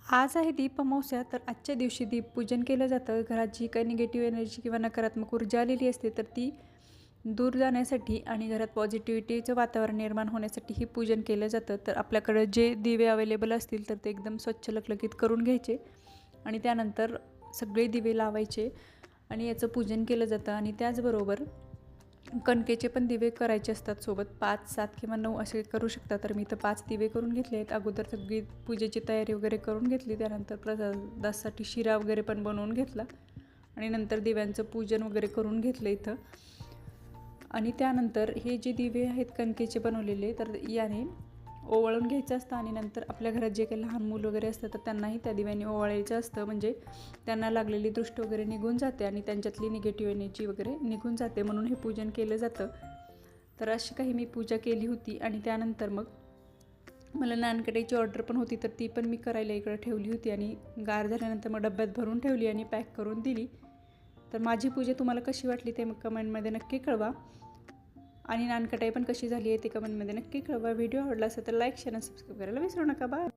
आज आहे दीप अमावस्या. तर आजच्या दिवशी दीपपूजन केलं जातं. घरात जी काही निगेटिव्ह एनर्जी किंवा नकारात्मक ऊर्जा आलेली असते तर ती दूर जाण्यासाठी आणि घरात पॉझिटिव्हिटीचं वातावरण निर्माण होण्यासाठी हे पूजन केलं जातं. तर आपल्याकडं जे दिवे अवेलेबल असतील तर ते एकदम स्वच्छ लकलकीत करून घ्यायचे आणि त्यानंतर सगळे दिवे लावायचे आणि याचं पूजन केलं जातं. आणि त्याचबरोबर कणकेचे पण दिवे करायचे असतात सोबत. 5, 7 किंवा 9 असे करू शकता. तर मी तर 5 दिवे करून घेतले आहेत. अगोदर सगळी पूजेची तयारी वगैरे करून घेतली. त्यानंतर प्रसादासाठी शिरा वगैरे पण बनवून घेतला आणि नंतर दिव्यांचं पूजन वगैरे करून घेतलं इथं. आणि त्यानंतर हे जे दिवे आहेत कणकेचे बनवलेले तर याने ओवाळून घ्यायचं असतं आणि नंतर आपल्या घरात जे काही लहान मुलं वगैरे असतं तर त्यांनाही त्या दिव्याने ओवाळायचं असतं. म्हणजे त्यांना लागलेली दृष्ट वगैरे निघून जाते आणि त्यांच्यातली निगेटिव्ह एनर्जी वगैरे निघून जाते, म्हणून हे पूजन केलं जातं. तर अशी काही मी पूजा केली होती. आणि त्यानंतर मग मला नानकटाईची ऑर्डर पण होती तर ती पण मी करायला इकडं ठेवली होती आणि गार झाल्यानंतर मग डब्यात भरून ठेवली आणि पॅक करून दिली. तर माझी पूजा तुम्हाला कशी वाटली ते मग कमेंटमध्ये नक्की कळवा आणि नानकटाई पण कशी झाली आहे ते कमेंटमध्ये नक्की कळवा. व्हिडिओ आवडला असेल तर लाईक, शेअर आणि सबस्क्राईब करायला विसरू नका. बाय.